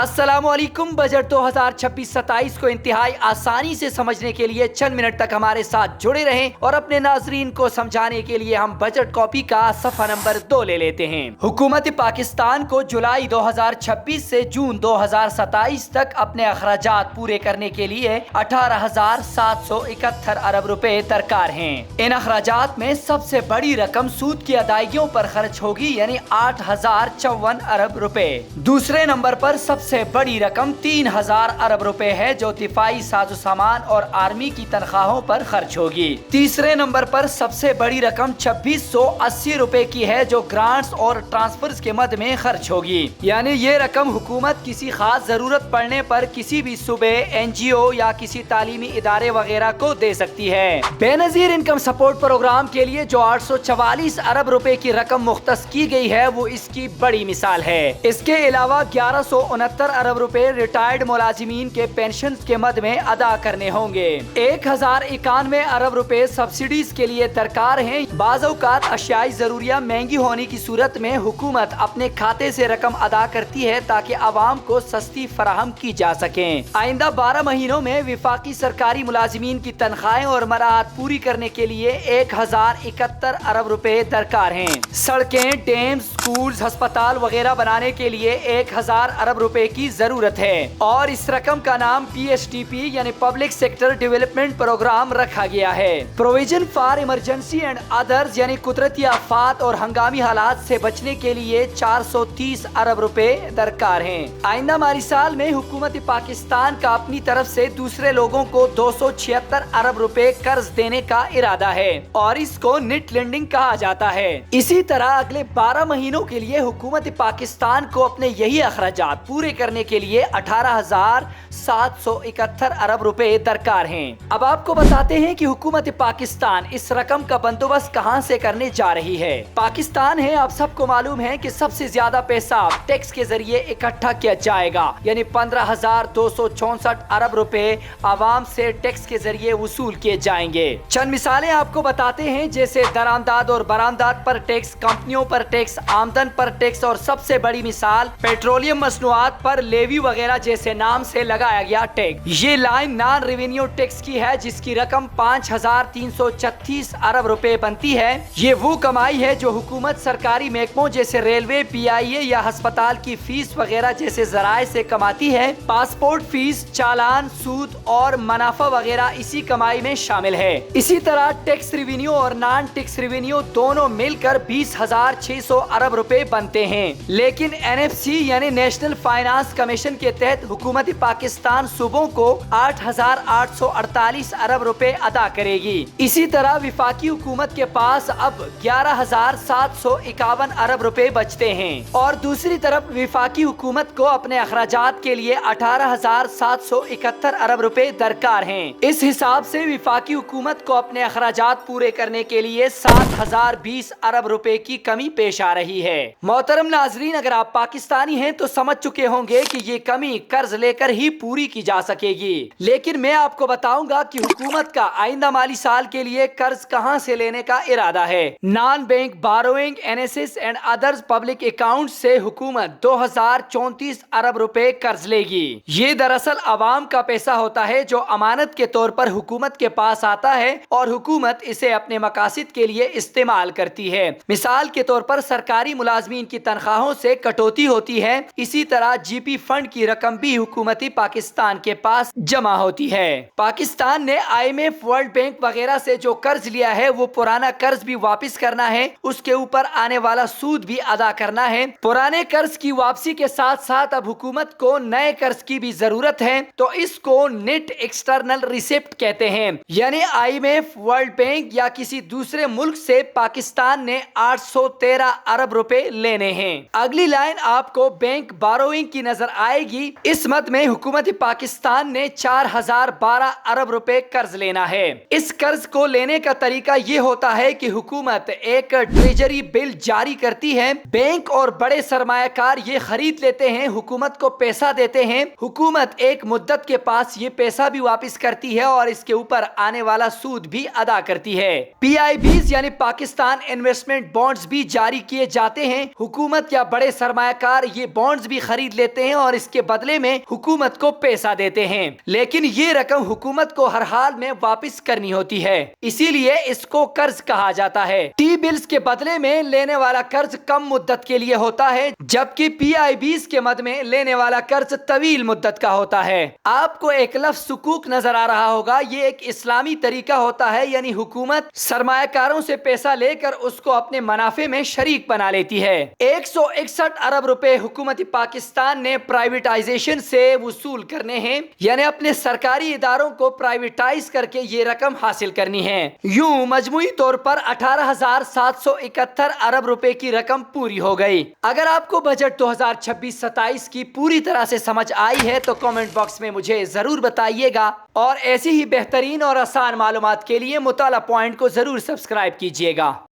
अस्सलाम वालेकुम। बजट 2026-27 को इंतहाई आसानी से समझने के लिए चंद मिनट तक हमारे साथ जुड़े रहें और अपने नाजरीन को समझाने के लिए हम बजट कॉपी का सफा नंबर 2 ले लेते हैं। हुकूमत पाकिस्तान को जुलाई 2026 से जून 2027 तक अपने अखराजात पूरे करने के लिए 18,771 अरब रुपए दरकार हैं। इन अखराजात में सबसे बड़ी रकम सूद की अदायगियों पर खर्च होगी, यानी 8,054 अरब रुपए। दूसरे नंबर पर सबसे बड़ी रकम 3,000 अरब रुपए है, जो दिफाई साजो सामान और आर्मी की तनख्वाहों पर खर्च होगी। तीसरे नंबर पर सबसे बड़ी रकम 2,680 रुपए की है, जो ग्रांट्स और ट्रांसफर्स के मद में खर्च होगी। यानी ये रकम हुकूमत किसी खास जरूरत पड़ने पर किसी भी सूबे, NGO या किसी तालीमी इदारे वगैरह को दे सकती है। बेनजीर इनकम सपोर्ट प्रोग्राम के लिए जो 844 अरब रुपए की रकम मुख्तस की गई है, वो इसकी बड़ी मिसाल है। इसके अलावा 1169 अरब रुपए रिटायर्ड मुलाजिमीन के पेंशन के मद में अदा करने होंगे। 1,091 अरब रुपए सब्सिडीज के लिए दरकार हैं। बाज़ औक़ात अशियाई ज़रूरिया महंगी होने की सूरत में हुकूमत अपने खाते से रकम अदा करती है ताकि आवाम को सस्ती फराहम की जा सके। आइंदा 12 महीनों में विफाकी सरकारी मुलाजिमीन की तनख्वाहें और मराहत पूरी करने के लिए 1,071 अरब रुपए दरकार हैं। सड़कें, डैम, स्कूल, अस्पताल वगैरह बनाने के लिए 1,000 अरब रुपए की जरूरत है और इस रकम का नाम PSDP यानी पब्लिक सेक्टर डेवलपमेंट प्रोग्राम रखा गया है। Provision for emergency and others यानी कुदरती आफात और हंगामी हालात से बचने के लिए 430 अरब रुपए दरकार हैं। आइंदा माली साल में हुकूमत पाकिस्तान का अपनी तरफ से दूसरे लोगों को 276 अरब रुपए कर्ज देने का इरादा है और इसको नेट लेंडिंग कहा जाता है। इसी तरह अगले 12 महीनों के लिए हुकूमत पाकिस्तान को अपने यही अखराजात पूरे करने के लिए 18,771 अरब रुपए दरकार हैं। अब आपको बताते हैं कि हुकूमत पाकिस्तान इस रकम का बंदोबस्त कहां से करने जा रही है। पाकिस्तान है, आप सबको मालूम है कि सबसे ज्यादा पैसा टैक्स के जरिए इकट्ठा किया जाएगा, यानी 15,264 अरब रुपए आवाम से टैक्स के जरिए वसूल किए जाएंगे। चंद मिसालें आपको बताते हैं, जैसे दरामदाद और बरामदाद पर टैक्स, कंपनियों पर टैक्स, आमदन पर टैक्स और सबसे बड़ी मिसाल पेट्रोलियम मसनूआत पर लेवी वगैरह जैसे नाम से लगाया गया टैक्स। ये लाइन नॉन रेवेन्यू टैक्स की है, जिसकी रकम 5,336 अरब रुपए बनती है। ये वो कमाई है जो हुकूमत सरकारी महकमों जैसे रेलवे, PIA या अस्पताल की फीस वगैरह जैसे जराए से कमाती है। पासपोर्ट फीस, चालान, सूद और मुनाफा वगैरह इसी कमाई में शामिल है। इसी तरह टैक्स रेवेन्यू और नॉन टैक्स रेवेन्यू दोनों मिलकर 20,600 अरब रुपए बनते हैं। लेकिन NFC यानी नेशनल फाइनेंस कमीशन के तहत हुकूमत पाकिस्तान सूबों को 8,848 अरब रुपए अदा करेगी। इसी तरह विफाकी हुकूमत के पास अब 11,751 अरब रुपए बचते हैं और दूसरी तरफ विफाकी हुकूमत को अपने अखराजात के लिए 18,771 अरब रुपए दरकार हैं। इस हिसाब से विफाकी हुकूमत को अपने अखराजात पूरे करने के लिए 7,020 अरब रुपए की कमी पेश आ रही है। मोहतरम नाजरीन, अगर आप पाकिस्तानी हैं तो समझ चुके होंगे कि ये कमी कर्ज लेकर ही पूरी की जा सकेगी। लेकिन मैं आपको बताऊंगा कि हुकूमत का आइंदा माली साल के लिए कर्ज कहां से लेने का इरादा है। Non bank burrowing, NSS and others public account से हुकूमत 2,034 अरब रुपए कर्ज लेगी। ये दरअसल आवाम का पैसा होता है जो अमानत के तौर पर हुकूमत के पास आता है और हुकूमत इसे अपने मकासिद के लिए इस्तेमाल करती है। मिसाल के तौर पर सरकारी मुलाजमीन की तनख्वाहों से कटौती होती है। इसी तरह GP फंड की रकम भी हुकूमती पाकिस्तान के पास जमा होती है। पाकिस्तान ने IMF, वर्ल्ड बैंक वगैरह से जो कर्ज लिया है वो पुराना कर्ज भी वापस करना है, उसके ऊपर आने वाला सूद भी अदा करना है। पुराने कर्ज की वापसी के साथ साथ अब हुकूमत को नए कर्ज की भी जरूरत है, तो इसको नेट एक्सटर्नल रिसिप्ट कहते हैं। यानी IMF, वर्ल्ड बैंक या किसी दूसरे मुल्क से पाकिस्तान ने 813 अरब रुपए लेने हैं। अगली लाइन आपको बैंक बारोइंग की नजर आएगी। इस मद में हुकूमत पाकिस्तान ने 4,012 अरब रुपए कर्ज लेना है। इस कर्ज को लेने का तरीका ये होता है कि हुकूमत एक ट्रेजरी बिल जारी करती है, बैंक और बड़े सरमायाकार ये खरीद लेते हैं, हुकूमत को पैसा देते हैं, हुकूमत एक मुद्दत के पास ये पैसा भी वापस करती है और इसके ऊपर आने वाला सूद भी अदा करती है। PIBs यानी पाकिस्तान इन्वेस्टमेंट बॉन्ड्स भी जारी किए जाते हैं। हुकूमत या बड़े सरमायाकार ये बॉन्ड्स भी खरीद लेते لیتے ہیں اور اس کے بدلے میں حکومت کو پیسہ دیتے ہیں، لیکن یہ رقم حکومت کو ہر حال میں واپس کرنی ہوتی ہے، اسی لیے اس کو قرض کہا جاتا ہے۔ ٹی بلز کے بدلے میں لینے والا قرض کم مدت کے لیے ہوتا ہے، جبکہ پی آئی بیز کے مد میں لینے والا قرض طویل مدت کا ہوتا ہے۔ آپ کو ایک لفظ سکوک نظر آ رہا ہوگا، یہ ایک اسلامی طریقہ ہوتا ہے، یعنی حکومت سرمایہ کاروں سے پیسہ لے کر اس کو اپنے منافع میں شریک بنا لیتی ہے۔ 161 ارب روپے حکومت پاکستان نے پرائیویٹائزیشن سے وصول کرنے ہیں، یعنی اپنے سرکاری اداروں کو پرائیویٹائز کر کے یہ رقم حاصل کرنی ہے۔ یوں مجموعی طور پر 18,771 ارب روپے کی رقم پوری ہو گئی۔ اگر آپ کو بجٹ 2026-27 کی پوری طرح سے سمجھ آئی ہے تو کامنٹ باکس میں مجھے ضرور بتائیے گا، اور ایسی ہی بہترین اور آسان معلومات کے لیے مطالعہ پوائنٹ کو ضرور سبسکرائب کیجیے گا۔